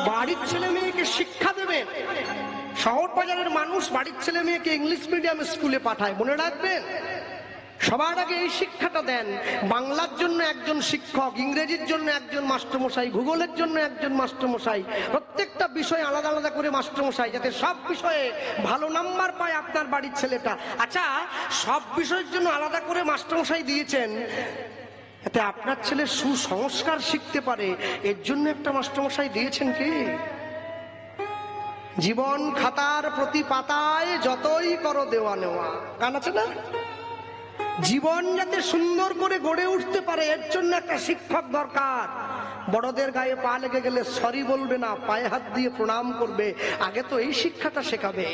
বাড়ির ছেলে মেয়েকে শিক্ষা দেবেন। শহর বাজারের মানুষ বাড়ির ছেলে মেয়েকে ইংলিশ মিডিয়াম স্কুলে পাঠায়, মনে রাখবেন। সবার আগে এই শিক্ষাটা দেন, বাংলার জন্য একজন শিক্ষক, ইংরেজির জন্য একজন মাস্টারমশাই, ভূগোলের জন্য একজন মাস্টারমশাই, প্রত্যেকটা বিষয়ে আলাদা আলাদা করে মাস্টারমশাই, যাতে সব বিষয়ে ভালো নাম্বার পায় আপনার বাড়ির ছেলেটা। আচ্ছা, সব বিষয়ের জন্য আলাদা করে মাস্টারমশাই দিয়েছেন, এতে আপনার ছেলে সুসংস্কার শিখতে পারে, এর জন্য একটা মাস্টারমশাই দিয়েছেন কি? জীবন খাতার প্রতি পাতায় যতই করো দেওয়া নেওয়া, গান আছে না? জীবন যাতে সুন্দর করে গড়ে উঠতে পারে, এর জন্য একটা শিক্ষক দরকার। বড়দের গায়ে পা লেগে গেলে সরি বলবে না, পায়ে হাত দিয়ে প্রণাম করবে। আগে তো এই শিক্ষাটা শেখাবে,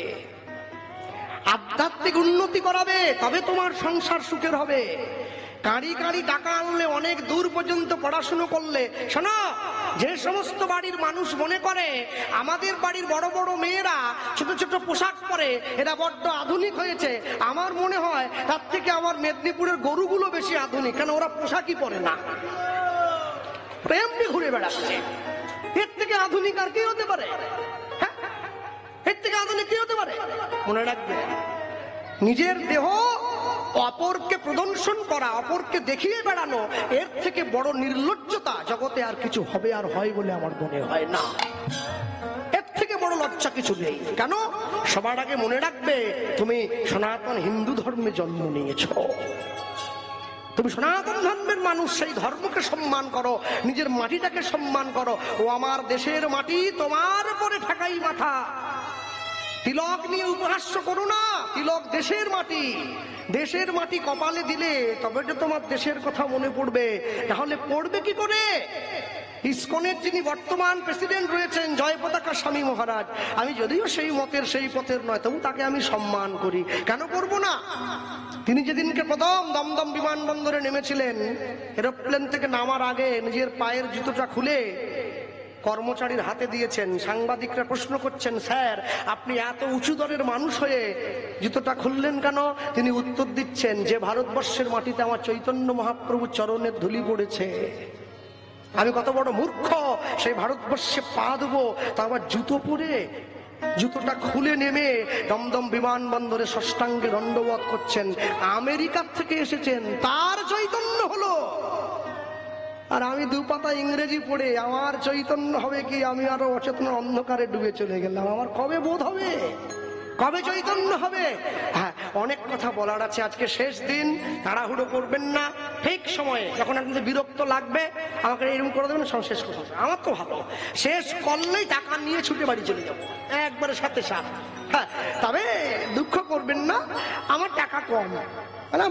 আধ্যাত্মিক উন্নতি করাবে, তবে তোমার সংসার সুখের হবে। কাঁড়ি কাঁড়ি টাকা আনলে, অনেক দূর পর্যন্ত পড়াশুনো করলে, শোনো, যে সমস্ত বাড়ির মানুষ মনে করে আমাদের বাড়ির বড় বড় মেয়েরা ছোট ছোট পোশাক পরে, এরা বড্ড আধুনিক হয়েছে, আমার মনে হয় তার থেকে আমার মেদিনীপুরের গরুগুলো বেশি আধুনিক, কেন ওরা পোশাকই পরে না, প্রেম নিয়ে ঘুরে বেড়াচ্ছে। এর থেকে আধুনিক আর কি হতে পারে? হ্যাঁ, এর থেকে আধুনিক কি হতে পারে? মনে রাখবে, নিজের দেহ অপরকে প্রদর্শন করা, অপরকে দেখিয়ে বেড়ানো, এর থেকে বড় নির্লজ্জতা জগতে আর কিছু হবে আর হয় বলে আমার মনে হয় না। এর থেকে বড় লজ্জা কিছু নেই। কেন? সবার আগে মনে রাখবে, তুমি সনাতন হিন্দু ধর্মে জন্ম নিয়েছ, তুমি সনাতন ধর্মের মানুষ, সেই ধর্মকে সম্মান করো, নিজের মাটিটাকে সম্মান করো। ও আমার দেশের মাটি, তোমার পরে ঠাকাই মাথা। তিলক নিয়ে উপহাস্য করো না, তিলক দেশের মাটি। দেশের মাটি কপালে দিলে তবে তো তোমার দেশের কথা মনে পড়বে, তাহলে পড়বে কি করে? ইসকনের যিনি বর্তমান প্রেসিডেন্ট রয়েছেন, জয় পতাকা স্বামী মহারাজ, আমি যদিও সেই মতের সেই পথের নয়, তবু তাকে আমি সম্মান করি। কেন করব না? তিনি যেদিনকে প্রথম দমদম বিমানবন্দরে নেমেছিলেন, এরোপ্লেন থেকে নামার আগে নিজের পায়ের জুতোটা খুলে কর্মচারীর হাতে দিয়েছেন। সাংবাদিকরা প্রশ্ন করছেন, স্যার আপনি এত উঁচু দরের মানুষ হয়ে জুতোটা খুললেন কেন? তিনি উত্তর দিচ্ছেন, যে ভারতবর্ষের মাটিতে আমার চৈতন্য মহাপ্রভুর চরণের ধুলি পড়েছে, আমি কত বড় মূর্খ, সেই ভারতবর্ষে পা দেবো তা আবার জুতো পরে। জুতোটা খুলে নেমে দমদম বিমানবন্দরে ষষ্ঠাঙ্গে দণ্ডবোধ করছেন। আমেরিকার থেকে এসেছেন, তার চৈতন্য হলো, আর আমি দুপাতা ইংরেজি পড়ে আমার চৈতন্য হবে কি? আমি আরো অচেতন অন্ধকারে ডুবে চলে গেলাম, আমার কবে বোধ হবে, কবে চৈতন্য হবে? হ্যাঁ, অনেক কথা বলার আছে, আজকে শেষ দিন, তাড়াহুড়ো করবেন না। ঠিক সময়ে যখন আপনাদের বিরক্ত লাগবে আমাকে এরকম করে দেবেন, সব শেষ কথা। আমার তো ভালো, শেষ করলেই টাকা নিয়ে ছুটে বাড়ি চলে যাবো একবারে সাথে সাথ। হ্যাঁ, তবে দুঃখ করবেন না, আমার টাকা কম,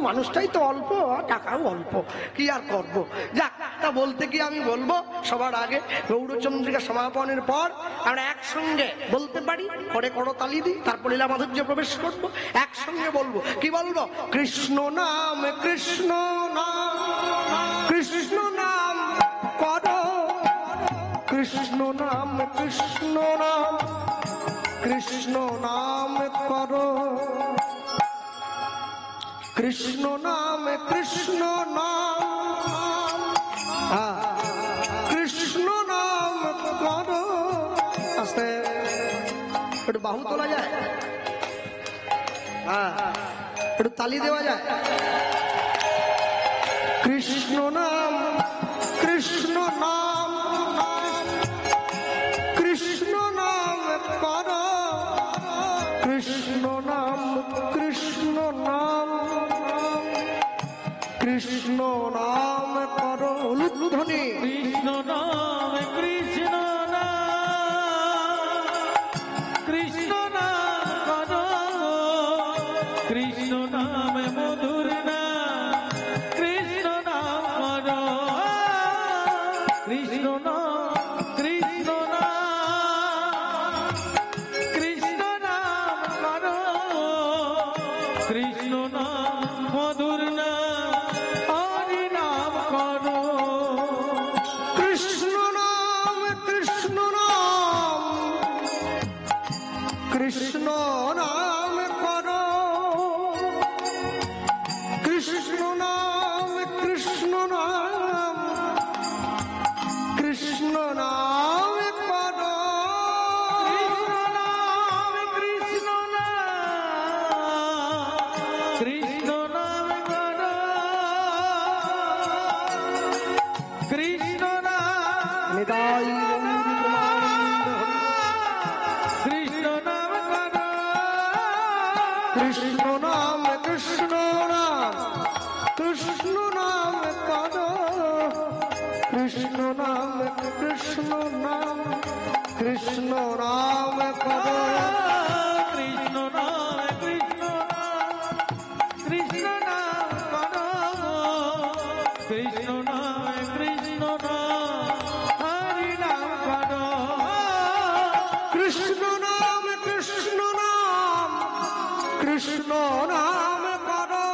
মানুষটাই তো অল্প, টাকাও অল্প, কি আর করব। যাক, তা বলতে কি আমি বলবো, সবার আগে গৌরচন্দ্রিকা সমাপনের পর আমরা একসঙ্গে বলতে পারি, পরে করতালি দিই, তারপর লীলা মাধুর্য প্রবেশ করবো, একসঙ্গে বলবো। কি বলবো? কৃষ্ণ নাম, কৃষ্ণ নাম, কৃষ্ণ নাম করো, কৃষ্ণ নাম, কৃষ্ণ নাম, কৃষ্ণ নাম করো, কৃষ্ণ নাম, কৃষ্ণ নাম, কৃষ্ণ নাম করো। আস্তে একটু বাহু তোলা যায়, একটু তালি দেওয়া যায়। কৃষ্ণ নাম, কৃষ্ণ নাম, কৃষ্ণ নাম করো, কৃষ্ণ নাম, কৃষ্ণ নাম, কৃষ্ণ নাম করো। উলুধ্বনি, কৃষ্ণ নাম, কৃষ্ণ নাম, কৃষ্ণ নাম করো, কৃষ্ণ নাম মধুর নাম, কৃষ্ণ নাম করো, কৃষ্ণ নাম, কৃষ্ণ নাম, কৃষ্ণ নাম করো, কৃষ্ণ নাম মধুর নাম, কৃষ্ণ নাম করো, কৃষ্ণ নাম, কৃষ্ণ নাম, কৃষ্ণ নাম করো, কৃষ্ণ নাম কৃষ্ণ নাম কৃষ্ণ নাম করো কৃষ্ণ নাম কৃষ্ণ নাম কৃষ্ণ নাম করো কৃষ্ণ নাম কৃষ্ণ নাম কৃষ্ণ নাম করো কৃষ্ণ নাম কৃষ্ণ নাম হরি নাম করো কৃষ্ণ নাম কৃষ্ণ নাম কৃষ্ণ নাম করো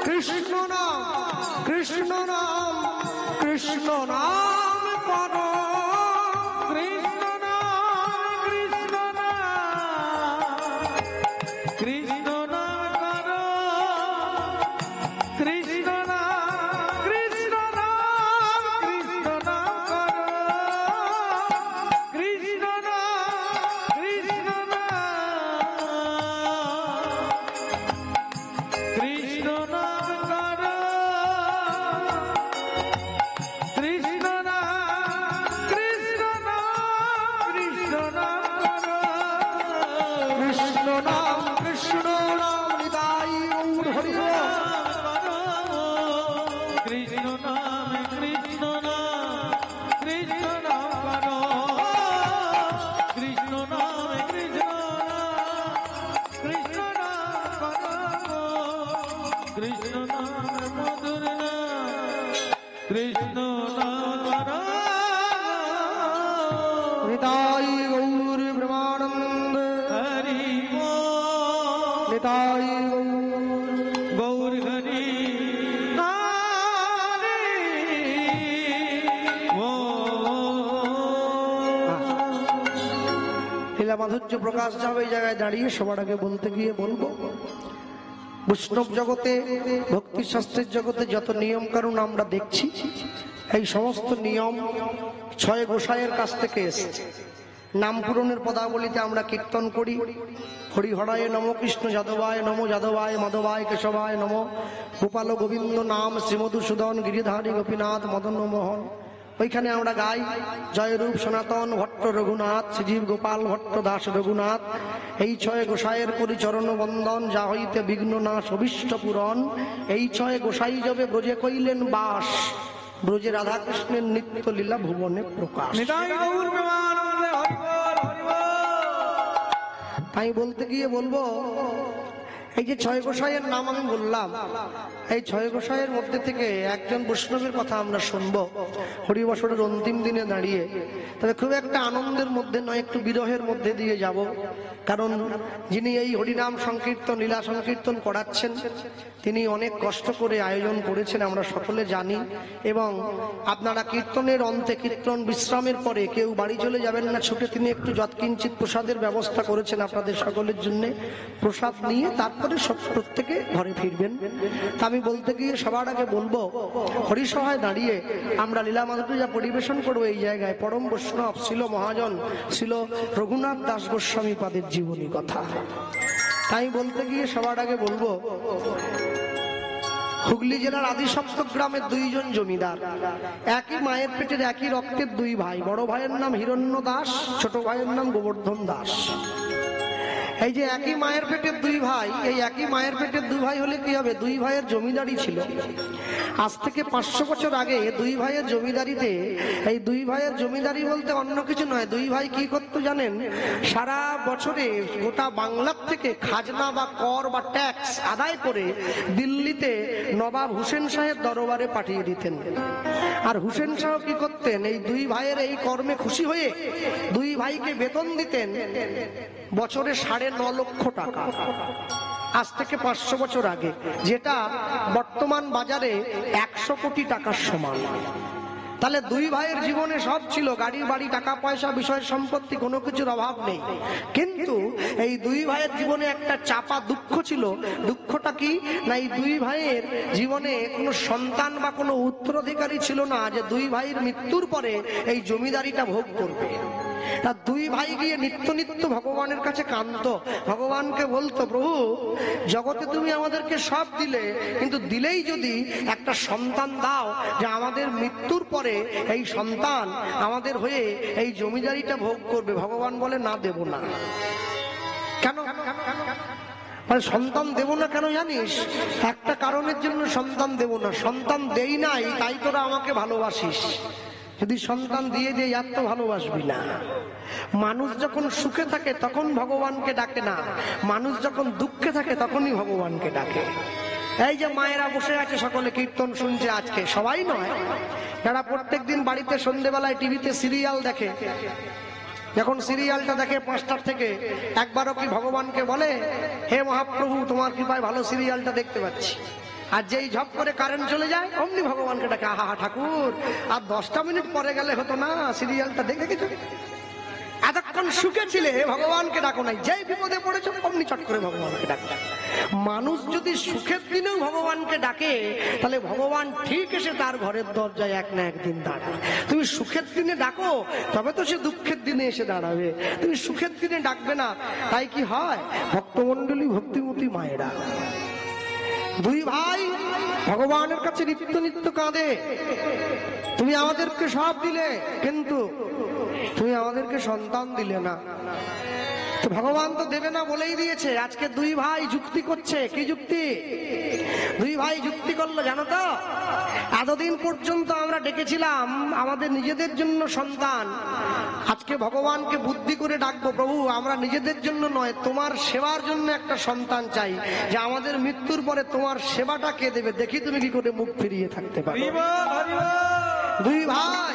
কৃষ্ণ নাম কৃষ্ণ নাম কৃষ্ণ নাম করো কৃষ্ণ নাম কৃষ্ণ নাম কৃষ্ণ নাম করো কৃষ্ণ নাম কৃষ্ণ নাম কৃষ্ণ নাম করো কৃষ্ণ নাম কৃষ্ণ নাম কৃষ্ণ নাম করো কৃষ্ণ নাম কৃষ্ণ নাম কৃষ্ণ নাম করো কৃষ্ণ নাম কৃষ্ণ নাম নিতাই গৌর হরি বল। কৃষ্ণ নাম কৃষ্ণ নাম কৃষ্ণ নাম করো কৃষ্ণ নাম কৃষ্ণ নাম কৃষ্ণ নাম করো কৃষ্ণ নাম মধুর নাম কৃষ্ণ নাম করো নিতাই গৌর ব্রহ্মানন্দ হরি নিতাই গৌর গৌর হরি লীলা মাধুর্য প্রকাশ যাবে এই জায়গায় দাঁড়িয়ে সবার আগে বলতে গিয়ে বলবো বৈষ্ণব জগতে ভক্তি শাস্ত্রের জগতে যত নিয়ম কানুন আমরা দেখছি এই সমস্ত নিয়ম ছয় গোসাইয়ের কাছ থেকে এসেছে। নাম পূরণের পদাবলিতে আমরা কীর্তন করি হরিহরায় নম কৃষ্ণ যাদবায় নম যাদবায় মাধবায় কেশবায় নম গোপাল গোবিন্দ নাম শ্রীমধুসূদন গিরিধারী গোপীনাথ মদন মোহন। ওইখানে আমরা গাই জয়রূপ সনাতন ভট্ট রঘুনাথ শ্রীজীব গোপাল ভট্ট দাস রঘুনাথ। এই ছয় গোসাইয়ের পরিচরণ বন্দন যা হইতে বিঘ্ন নাশ অভীষ্ট পূরণ। এই ছয় গোসাই যবে ব্রজে কইলেন বাস ব্রজে রাধাকৃষ্ণের নিত্য লীলা ভুবনে প্রকাশ। নিতাই গৌর প্রেমানন্দে হরি বল হরি বল। তাই বলতে গিয়ে বলবো এই যে ছয় গোসাইয়ের নাম আমি বললাম এই ছয় গোসাইয়ের মধ্যে থেকে একজন বৈষ্ণবের কথা আমরা শুনবো হরিবসরের অন্তিম দিনে দাঁড়িয়ে। তবে খুব একটা আনন্দের মধ্যে নয়, একটু বিরহের মধ্যে দিয়ে যাব, কারণ যিনি এই হরিনাম সংকীর্তন লীলা সংকীর্তন করাচ্ছেন তিনি অনেক কষ্ট করে আয়োজন করেছেন আমরা সকলে জানি। এবং আপনারা কীর্তনের অন্তে কীর্তন বিশ্রামের পরে কেউ বাড়ি চলে যাবেন না, ছুটে তিনি একটু যৎকিঞ্চিত প্রসাদের ব্যবস্থা করেছেন আপনাদের সকলের জন্য। প্রসাদ নিয়ে তারপরে সব প্রত্যেকে ঘরে ফিরবেন। তা আমি বলতে গিয়ে সবার আগে বলবো হরিসভায় দাঁড়িয়ে আমরা লীলা মাধুর্য যা পরিবেশন করবো এই জায়গায় পরম বৈষ্ণব ছিল মহাজন ছিল রঘুনাথ দাস গোস্বামী পাদের জীবনী কথা। তাই বলতে গিয়ে সবার আগে বলবো হুগলি জেলার আদিসপ্ত গ্রামের দুইজন জমিদার, একই মায়ের পেটের একই রক্তের দুই ভাই। বড় ভাইয়ের নাম হিরণ্য দাস, ছোট ভাইয়ের নাম গোবর্ধন দাস। এই যে একই মায়ের পেটের দুই ভাই, এই একই মায়ের পেটের দুই ভাই হলে কি হবে, দুই ভাইয়ের জমিদারি ছিল। আজ থেকে 500 বছর আগে দুই ভাইয়ের জমিদারিতে, এই দুই ভাইয়ের জমিদারি বলতে অন্য কিছু নয়, দুই ভাই কি করতো জানেন, সারা বছরে গোটা বাংলার থেকে খাজনা বা কর বা ট্যাক্স আদায় করে দিল্লিতে নবাব হুসেন শাহের দরবারে পাঠিয়ে দিতেন। আর হুসেন শাহ কি করতেন, এই দুই ভাইয়ের এই কর্মে খুশি হয়ে দুই ভাইকে বেতন দিতেন বছরে 9.5 লক্ষ টাকা। আজ থেকে 500 বছর আগে, যেটা বর্তমান বাজারে 100 কোটি টাকার সমান। তাহলে দুই ভাইয়ের জীবনে সব ছিল, গাড়ি বাড়ি টাকা পয়সা বিষয় সম্পত্তি কোনো কিছুর অভাব নেই। কিন্তু এই দুই ভাইয়ের জীবনে একটা চাপা দুঃখ ছিল। দুঃখটা কি না, এই দুই ভাইয়ের জীবনে কোনো সন্তান বা কোনো উত্তরাধিকারী ছিল না যে দুই ভাইয়ের মৃত্যুর পরে এই জমিদারিটা ভোগ করবে। তার দুই ভাই গিয়ে নিত্য নিত্য ভগবানের কাছে কাঁদতো, ভগবানকে বলতো, প্রভু জগতে তুমি আমাদেরকে সব দিলে, কিন্তু দিলেই যদি একটা সন্তান দাও যে আমাদের মৃত্যুর পরে এই সন্তান আমাদের হয়ে এই জমিদারিটা ভোগ করবে। ভগবান বলে না, দেব না। কেন? মানে সন্তান দেব না কেন জানিস? একটা কারণের জন্য সন্তান দেব না, সন্তান দেই নাই তাই তোরা আমাকে ভালোবাসিস। যদি সন্তান দিয়ে দেই আর তো ভালোবাসবি না। মানুষ যখন সুখে থাকে তখন ভগবানকে ডাকে না, মানুষ যখন দুঃখে থাকে তখনই ভগবানকে ডাকে। এই যে মায়েরা বসে আছে সকলে কীর্তন শুনছে আজকে, সবাই নয়, যারা প্রত্যেকদিন বাড়িতে সন্ধ্যেবেলায় টিভিতে সিরিয়াল দেখে, যখন সিরিয়ালটা দেখে 5টার থেকে, একবারও কি ভগবানকে বলে হে মহাপ্রভু তোমার কৃপায় ভালো সিরিয়ালটা দেখতে পাচ্ছি? আর যেই ঝপ করে কারেন্ট চলে যায় অমনি ভগবানকে ডাকে, আহা ঠাকুর আর 10টা মিনিট পরে গেলে হতো না, সিরিয়ালটা দেখে কিছু এতক্ষণ সুখে ছিলে ভগবানকে ডাকো নাই, যেই বিপদে পড়েছো অমনি চট করে ভগবানকে ডাকো। মানুষ যদি সুখের দিনেও ভগবানকে ডাকে তাহলে ভগবান ঠিক এসে তার ঘরের দরজায় এক না একদিন দাঁড়ায়। তুমি সুখের দিনে ডাকো তবে তো সে দুঃখের দিনে এসে দাঁড়াবে, তুমি সুখের দিনে ডাকবে না। তাই কি হয়, ভক্তমন্ডলী ভক্তিমতী মায়েরা দুই ভাই ভগবানের কাছে নিত্য নিত্য কাঁদে, তুমি আমাদেরকে সব দিলে কিন্তু তুমি আমাদেরকে সন্তান দিলে না। তো ভগবান তো দেবে না বলেই দিয়েছে। আজকে দুই ভাই যুক্তি করছে। কি যুক্তি? দুই ভাই যুক্তি করলো জানো তো, এতদিন পর্যন্ত আমরা ডেকেছিলাম আমাদের নিজেদের জন্য সন্তান, আজকে ভগবানকে বুদ্ধি করে ডাকবো, প্রভু আমরা নিজেদের জন্য নয় তোমার সেবার জন্য একটা সন্তান চাই, যে আমাদের মৃত্যুর পরে তোমার সেবাটা কে দেবে, দেখি তুমি কি করে মুখ ফিরিয়ে থাকতে পারো। দুই ভাই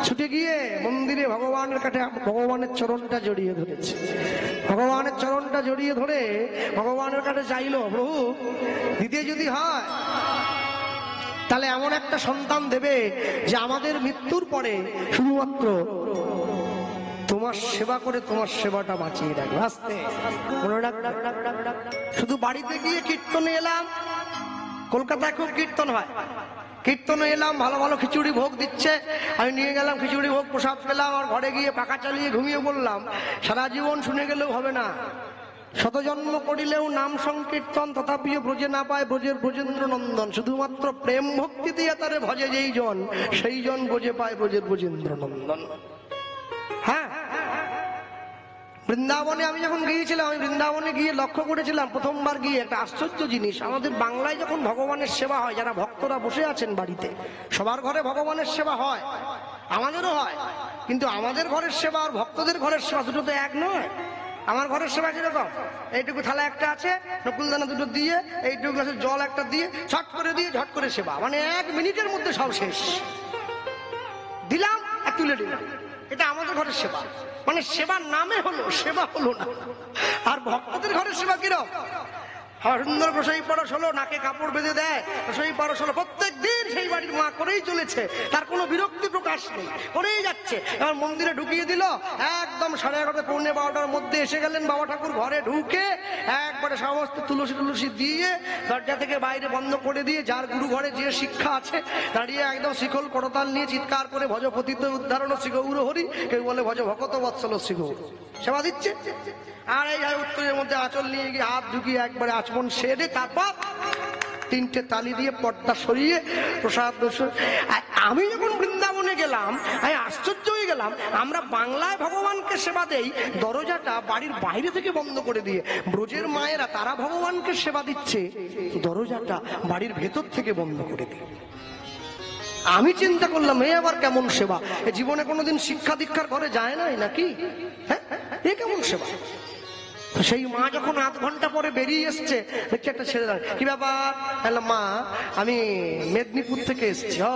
ছুটে গিয়ে মন্দিরে ভগবানের কাছে ভগবানের চরণটা জড়িয়ে ধরেছে। ভগবানের চরণটা জড়িয়ে ধরে ভগবানের কাছে চাইলো, প্রভু দিতে যদি হয় তাহলে এমন একটা সন্তান দেবে যে আমাদের মৃত্যুর পরে শুধুমাত্র তোমার সেবা করে তোমার সেবাটা বাঁচিয়ে রাখবে। আস্তে শুধু বাড়িতে গিয়ে কীর্তনে এলাম, কলকাতায় খুব কীর্তন হয়, কীর্তনে এলাম, ভালো ভালো খিচুড়ি ভোগ দিচ্ছে, আমি নিয়ে গেলাম খিচুড়ি ভোগ, প্রসাদ পেলাম, আর ঘরে গিয়ে পাখা চালিয়ে ঘুমিয়ে পড়লাম। সারা জীবন শুনে গেলেও হবে না। শতজন্ম করিলেও নাম সংকীর্তন, তথাপিও ব্রজে না পায় ব্রজের ব্রজেন্দ্র নন্দন। শুধুমাত্র প্রেম ভক্তি দিয়ে তারে ভজে যেই জন, সেই জন ব্রজে পায় ব্রজের ব্রজেন্দ্র নন্দন। হ্যাঁ, বৃন্দাবনে আমি যখন গিয়েছিলাম, আমি বৃন্দাবনে গিয়ে লক্ষ্য করেছিলাম প্রথমবার গিয়ে একটা আশ্চর্য জিনিস। আমাদের বাংলায় যখন ভগবানের সেবা হয়, যারা ভক্তরা বসে আছেন বাড়িতে, সবার ঘরে ভগবানের সেবা হয়, আমাদেরও হয়, কিন্তু আমাদের ঘরের সেবা আর ভক্তদের ঘরের সেবা দুটো তো এক নয়। আমার ঘরের সেবা কিরকম, এইটুকু থালা একটা আছে, নকুলদানা দুটো দিয়ে, এইটুকু গ্লাসের জল একটা দিয়ে, ছট করে দিয়ে ঝট করে সেবা, মানে 1 মিনিটের মধ্যে সব শেষ, দিলাম আর তুলে দিলাম। এটা আমাদের ঘরের সেবা, মানে সেবার নামে হলো, সেবা হলো না। আর ভক্তদের ঘরের সেবা কিরকম, সুন্দর গোসাই পরশ হলো, নাকে কাপড় বেঁধে দেয়, গোসাই পরশ হলো, প্রত্যেক দিন সেই বাড়ির মা করেই চলেছে, তার কোনো বিরক্তি প্রকাশ নেই, করেই যাচ্ছে। এবার মন্দিরে ঢুকিয়ে দিল, একদম 11:30 পৌনে 12টার মধ্যে এসে গেলেন বাবা ঠাকুর, ঘরে ঢুকে একবারে সমস্ত তুলসী টুলসী দিয়ে দরজা থেকে বাইরে বন্ধ করে দিয়ে, যার গুরু ঘরে যে শিক্ষা আছে দাঁড়িয়ে একদম শিখল করতাল নিয়ে চিৎকার করে ভজ পতিত উদ্ধারণ শ্রী গৌর হরি, কেউ বলে ভজ ভকত বৎসল শ্রী গৌর, সেবা দিচ্ছে। আর এই উত্তরের মধ্যে আঁচল নিয়ে গিয়ে হাত ঢুকিয়ে একবারে আচমন সেরে তারপর 3টে তালি দিয়ে পর্দা সরিয়ে প্রসাদ দর্শন। আমি যখন বৃন্দাবনে গেলাম আমি আশ্চর্য হয়ে গেলাম, আমরা বাংলায় ভগবানকে সেবা দেই, দরজাটা বাড়ির বাইরে থেকে বন্ধ করে দিয়ে ব্রজের মায়েরা তারা ভগবানকে সেবা দিচ্ছে, দরজাটা বাড়ির ভেতর থেকে বন্ধ করে দিয়ে। আমি চিন্তা করলাম এ আবার কেমন সেবা, এ জীবনে কোনোদিন শিক্ষা দীক্ষার ঘরে যায় নাই নাকি, হ্যাঁ এ কেমন সেবা। সেই মা যখন 8 ঘন্টা পরে বেরিয়ে এসছে, দেখছি একটা ছেলে দাঁড়িয়ে, কি ব্যাপার? মা আমি মেদিনীপুর থেকে এসছি। ও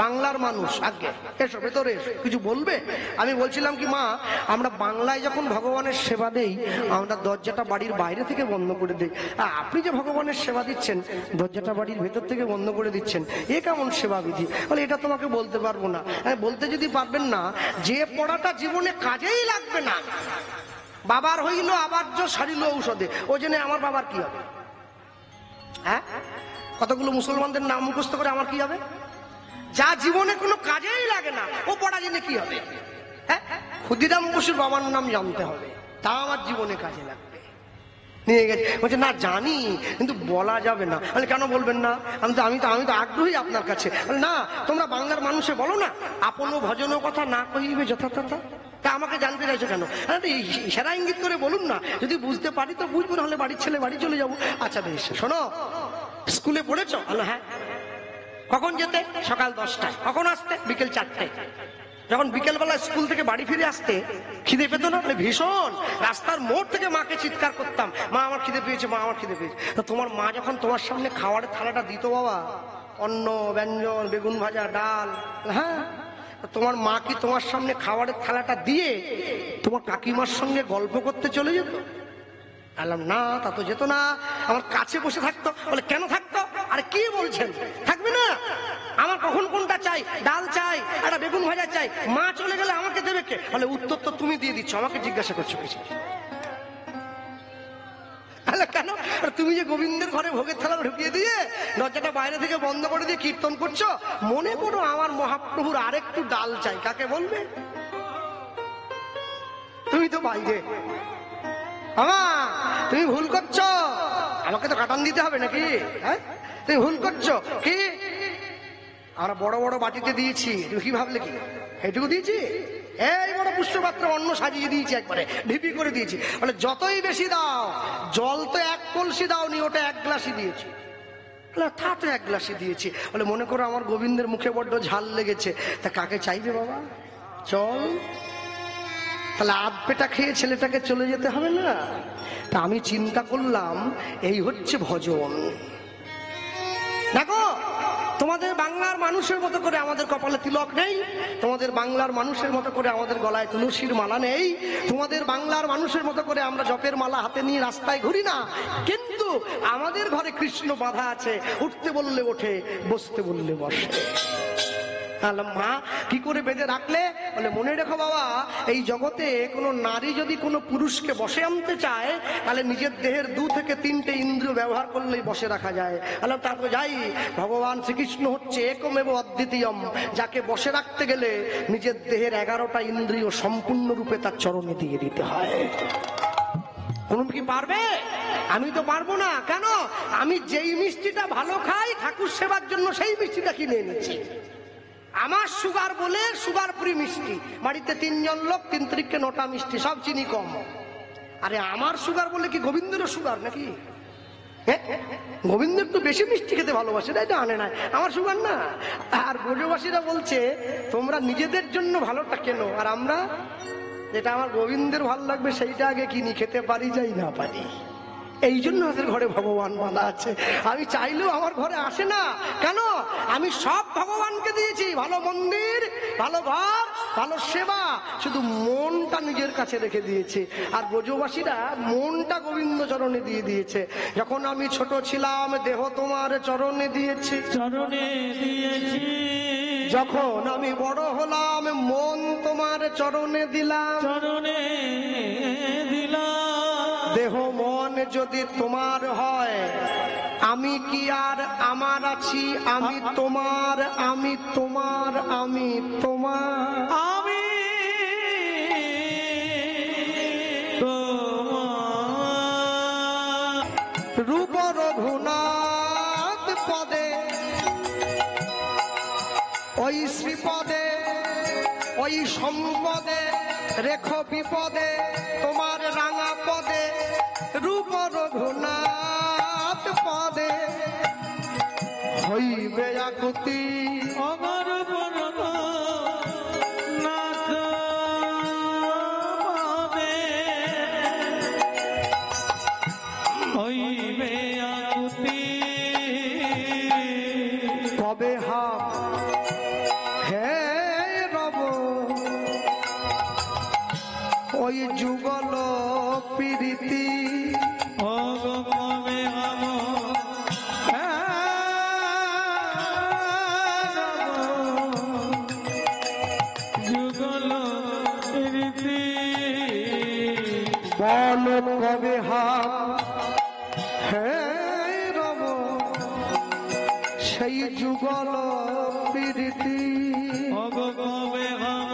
বাংলার মানুষ, আগে এসো ভেতরে এসো, কিছু বলবে? আমি বলছিলাম কি মা, আমরা বাংলায় যখন ভগবানের সেবা দেই আমরা দরজাটা বাড়ির বাইরে থেকে বন্ধ করে দিই, আপনি যে ভগবানের সেবা দিচ্ছেন দরজাটা বাড়ির ভেতর থেকে বন্ধ করে দিচ্ছেন, এ কেমন সেবা বিধি? বলে এটা তোমাকে বলতে পারবো না। বলতে যদি পারবেন না, যে পড়াটা জীবনে কাজেই লাগবে না, বাবার হইল আবার্য সারিল ঔষধে, ওই জন্য আমার বাবার কি হবে? হ্যাঁ, কতগুলো মুসলমানদের নাম মুখস্থ করে আমার কি হবে? যা জীবনে কোনো কাজেই লাগে না ও পড়া জেনে কি হবে? হ্যাঁ, ক্ষুদিরাম বসুর বাবার নাম জানতে হবে, তা আমার জীবনে কাজে লাগবে। নিয়ে গেছে, বলছে না জানি কিন্তু বলা যাবে না। বলে কেন বলবেন না? আমি তো আগ্রহী আপনার কাছে। বলে না, তোমরা বাংলার মানুষে বলো না, আপন ভজন কথা না কহিবে যথাযথা। তা আমাকে জানতে চাইছো কেন? ইশারা ইঙ্গিত করে বলুন না, যদি বুঝতে পারি তো বুঝবো, না হলে বাড়ির ছেলে বাড়ি চলে যাবো। আচ্ছা বেশ, শোনো, স্কুলে পড়েছো? হ্যাঁ। কখন যেতে? সকাল 10টায়। কখন আসতে? বিকেল 4টায়। যখন বিকেলবেলা স্কুল থেকে বাড়ি ফিরে আসতে খিদে পেতো না? ভীষণ। রাস্তার মোড় থেকে মাকে চিৎকার করতাম, মা আমার খিদে পেয়েছে, মা আমার খিদে পেয়েছে। তো তোমার মা যখন তোমার সামনে খাওয়ারের থালাটা দিত বাবা, অন্ন ব্যঞ্জন, বেগুন ভাজা, ডাল, হ্যাঁ, তোমার মা কি তোমার সামনে খাবারের থালাটা দিয়ে তোমার কাকিমার সঙ্গে গল্প করতে চলে যেত? বললাম না, তা তো যেত না, আমার কাছে বসে থাকতো। বলে কেন থাকতো? আরে কি বলছেন, থাকবে না? আমার কখন কোনটা চাই, ডাল চাই, একটা বেগুন ভাজা চাই, মা চলে গেলে আমাকে দেবে কে? বলে উত্তর তো তুমি দিয়ে দিচ্ছ, আমাকে জিজ্ঞাসা করছো কিছু? কেন? তুমি যে গোবিন্দের ঘরে ভোগের থালা ঢুকিয়ে দিয়ে দরজাটা বাইরে থেকে বন্ধ করে দিয়ে কীর্তন করছো, মনে করো আমার মহাপ্রভুর আরেকটু ডাল চাই, কাকে বলবে? তুমি তো বাইরে। তুমি ভুল করছো, আমাকে তো কাটান দিতে হবে নাকি? হ্যাঁ, তুমি ভুল করছো। কি? আমরা বড় বড় বাটিতে দিয়েছি, তুমি কি ভাবলে? কি এইটুকু দিয়েছি? এই বড় পুষ্পপাত্র অন্ন সাজিয়ে দিয়েছি, একবারে ঢিপি করে দিয়েছি। বলে যতই বেশি দাও, জল তো 1 কলসি দাওনি, ওটা 1 গ্লাসই দিয়েছি। তা তো 1 গ্লাসই দিয়েছি। বলে মনে করো আমার গোবিন্দের মুখে বড্ড ঝাল লেগেছে, তা কাকে চাইবে বাবা? চল, তাহলে আধ পেটা খেয়ে ছেলেটাকে চলে যেতে হবে না? তা আমি চিন্তা করলাম, এই হচ্ছে ভজন। দেখো, তোমাদের বাংলার মানুষের মতো করে আমাদের কপালে তিলক নেই, তোমাদের বাংলার মানুষের মতো করে আমাদের গলায় তুলসীর মালা নেই, তোমাদের বাংলার মানুষের মতো করে আমরা জপের মালা হাতে নিয়ে রাস্তায় ঘুরি না, কিন্তু আমাদের ঘরে কৃষ্ণ বাঁধা আছে, উঠতে বললে ওঠে, বসতে বললে বসে। মা কি করে বেঁধে রাখলে? বলে মনে রেখো বাবা, এই জগতে কোনো নারী যদি কোনো পুরুষকে বসে আনতে চায়, তাহলে নিজের দেহের 2 থেকে 3টে ইন্দ্রিয় ব্যবহার করলেই বসে রাখা যায়। তারপর যাই, ভগবান শ্রীকৃষ্ণ হচ্ছে একমেব অদ্বিতীয়ম, যাকে বসে রাখতে গেলে নিজের দেহের 11টা ইন্দ্রিয় সম্পূর্ণরূপে তার চরণে দিয়ে দিতে হয়। কোন কি পারবে? আমি তো পারবো না। কেন? আমি যেই মিষ্টিটা ভালো খাই ঠাকুর সেবার জন্য, সেই মিষ্টিটা কিনে এনেছি। আমার সুগার বলে সুগার ফ্রি মিষ্টি, বাড়িতে 3 জন লোক, 3 3কে 9টা মিষ্টি, সব চিনি কম। আরে আমার সুগার বলে কি গোবিন্দেরও সুগার নাকি? গোবিন্দ একটু বেশি মিষ্টি খেতে ভালোবাসে, এটা আনে না, আমার সুগার না। আর ব্রজবাসীরা বলছে তোমরা নিজেদের জন্য ভালোটা কেন, আর আমরা যেটা আমার গোবিন্দের ভালো লাগবে সেইটা আগে কিনি, খেতে পারি যাই না পারি। এই জন্য আমাদের ঘরে ভগবান বাঁধা আছে। আমি চাইলেও আমার ঘরে আসে না। কেন? আমি সব ভগবানকে দিয়েছি, ভালো মন্দির, ভালো ঘর, ভালো সেবা, শুধু মনটা নিজের কাছে রেখে দিয়েছি। আর ব্রজবাসীরা মনটা গোবিন্দ চরণে দিয়ে দিয়েছে। যখন আমি ছোট ছিলাম দেহ তোমার চরণে দিয়েছি, চরণে দিয়েছি। যখন আমি বড় হলাম মন তোমার চরণে দিলাম, চরণে দিলাম। দেহ মন যদি তোমার হয়, আমি কি আর আমার আছি? আমি তোমার, আমি তোমার, আমি তোমার, আমি তোমার। রূপ রঘুনাথ পদে, ওই শ্রীপদে, ওই সম্পদে, রেখো বিপদে, তোমার রাঙা পদে, রূপ রঘুনাথ পদে হইবে আকুতি। আমার বরণ নাথ পদে হইবে আকুতি। কবে হা হে রব ওই যুগল প্রীতি, কবে হব যুগল রীতি। বল কবে হা হে রব সেই যুগল প্রীতি। কবে হব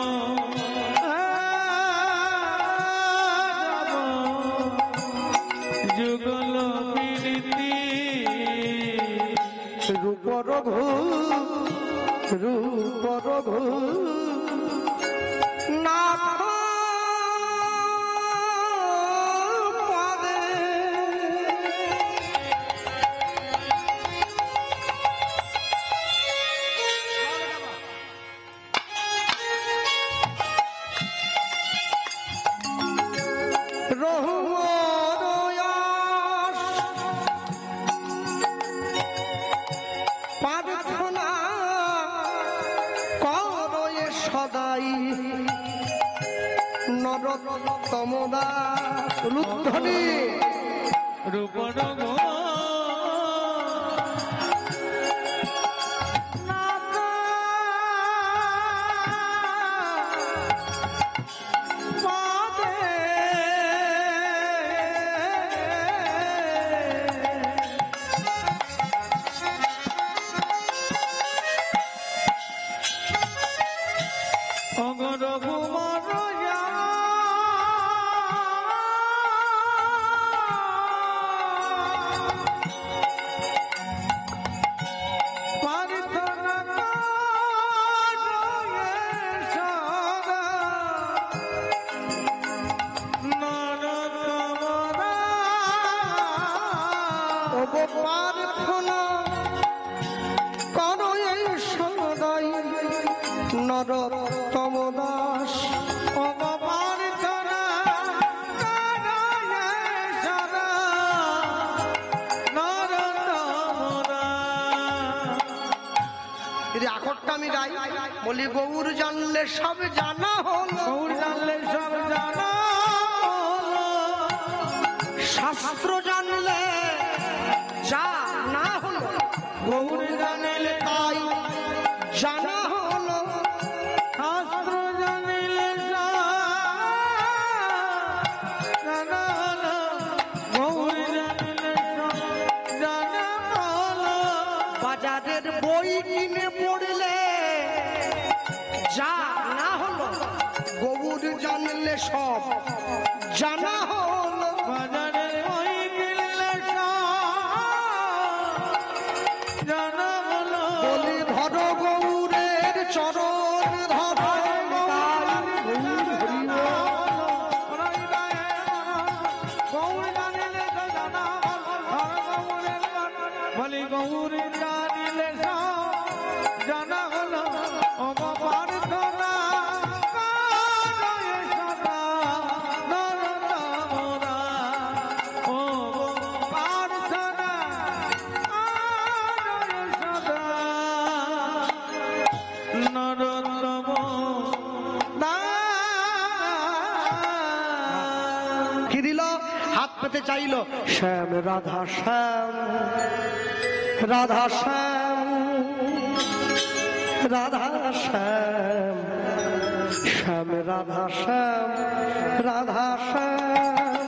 যুগল রীতি। রূপ রঘু, রূপ রঘু নাথ নরোত্তম দাস লুধ্বনি রূপনগ প্রার্থনা করো এই সদাই নরোত্তম দাস আখরটা আমি গাই বলি গৌর জানলে সব জানা হল গৌর জানলে সব জানা শাস্ত্র জানলে যা না হলো গৌর জানলে তাই জানা হলো শাস্ত্র জানিলে জানা হলো গৌর জানিলে জানা হলো বাজারের বই কিনে পড়লে যা না হলো গৌর জানলে সব জানা হলো বাজারে ওই কিনলে জানা হলো বলি ধরো গৌরের চরণ ধরো বলি গৌর জানিলে জানা হলো অগপার ধরা কি দিল হাত পেতে চাইলো শ্যাম রাধা শ্যাম রাধা শ্যাম রাধা শ্যাম শ্যাম রাধা শ্যাম রাধা শ্যাম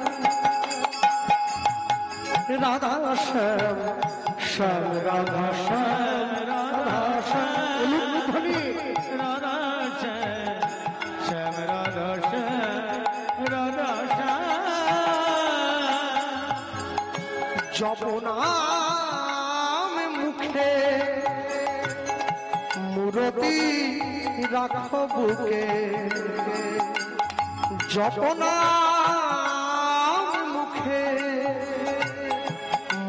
রাধা শ্যাম শ্যাম রাধা শ্যাম রাধা শ্যাম লুধ্বনি রাধা শ্যাম রাধা শ্যাম রাধা শ্যাম জপনাম মুখে মূরতি রাখো বুকে জপনাম মুখে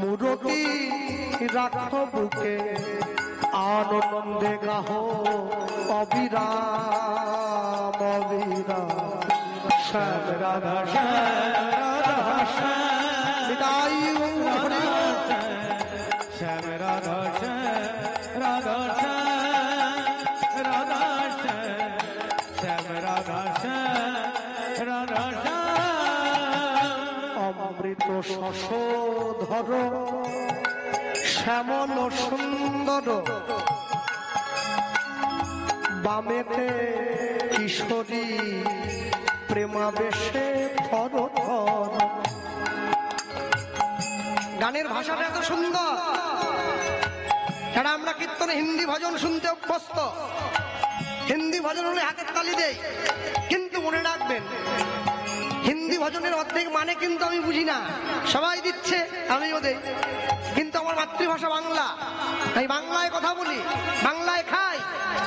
মূরতি রাখো বুকে আনন্দে গাহো অবিরাম অবিরাম শ্যাম রাধা শ্যাম রাধা শ্যাম বিদায় শ্যাম রাধা শ্যাম রাধা শ্যাম রাধা শ্যাম শ্যাম রাধা শ্যাম রাধা শ্যাম অমৃত শশধর শ্যামল সুন্দর বামেতে কিশোরী প্রেমাবেশে থর থর গানের ভাষাটা এত সুন্দর যারা আমরা কীর্তনে হিন্দি ভজন শুনতে অভ্যস্ত হিন্দি ভজন হলে হাতের তালি দেই কিন্তু মনে রাখবেন হিন্দি ভজনের অর্ধেক মানে কিন্তু আমি বুঝি না সবাই দিচ্ছে আমিও দেই কিন্তু আমার মাতৃভাষা বাংলা তাই বাংলায় কথা বলি বাংলায় খাই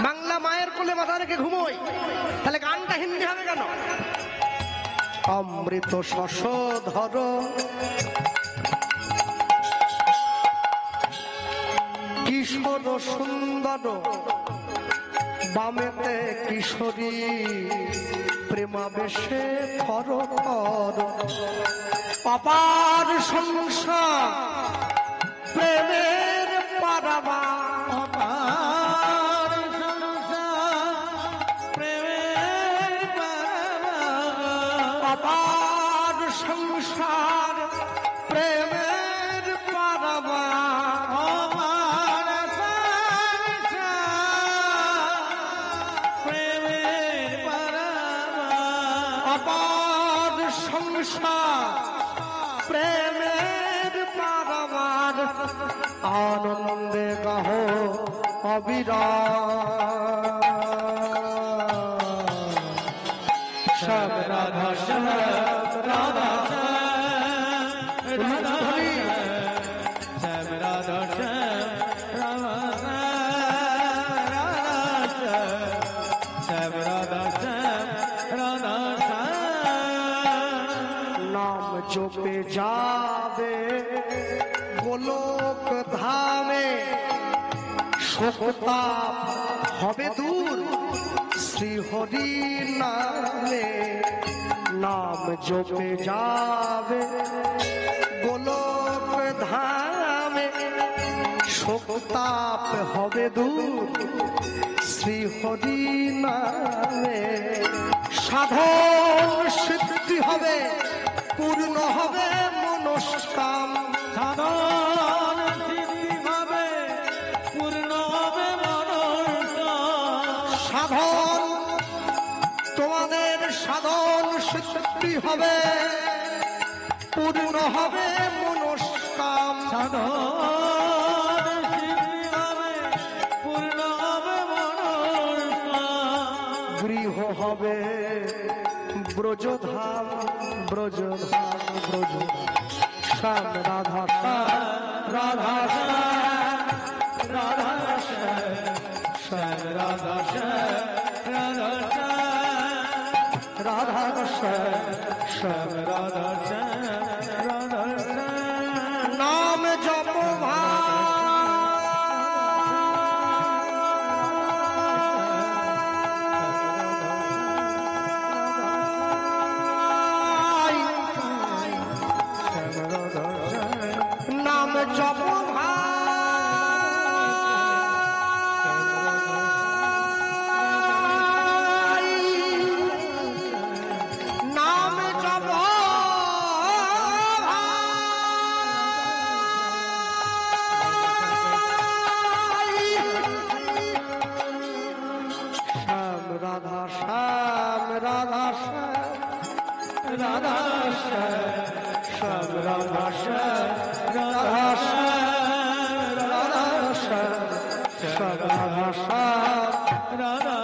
বাংলা মায়ের কোলে মাথা রেখে ঘুমোই তাহলে গানটা হিন্দি হবে কেন অমৃত শশধর কিশোর সুন্দর বামেতে কিশোরী প্রেমাবেশে থর থর অপার সংসার প্রেমের পারাবা অপার সংসার প্রেমের পারাবার সংসার প্রেমের পারাবা আমার প্রেমের পারাবা অপার সংসার প্রেমের পারাবার আনন্দে গাহ অবিরাম সব রাধা শ্যাম রাধা শ্যাম রাধা শ্যাম রাধা শ্যাম শ্যাম রাধা শ্যাম রাধা শ্যাম নাম জপে যাবে গোলক ধামে শোকতাপ হবে দূর শ্রীহরি নামে নাম জপে যাবে গোলক ধামে শোকতাপ হবে দূর শ্রীহরি নামে সাধন সিদ্ধি হবে পূর্ণ হবে মনস্কাম সাধন সিদ্ধি হবে পূর্ণ হবে মনোরম সাধন তোমাদের সাধন সিদ্ধি হবে পূর্ণ হবে মনস্কাম সাধন সিদ্ধি হবে পূর্ণ হবে মনোরম গৃহ হবে ব্রজধাম ব্রজধাম ব্রজ শ্যাম রাধা শ্যাম রাধা শ্যাম রাধা শ্যাম রাধা শ্যাম রাধা শ্যাম রাধা শ্যাম শ্যাম রাধা শ্যাম রাধা শ্যাম নাম জপ নাম জপ ভাই নাম জপ শ্যাম রাধা শ্যাম রাধা শ্যাম রাধা শ্যাম শ্যাম রাধা শ্যাম রাধা শ্যাম রাধা শ্যাম শ্যাম রাধা শ্যাম রাধা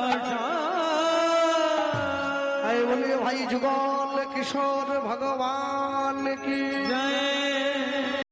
এই বলিए भाई जुगल किशोर भगवान की জয়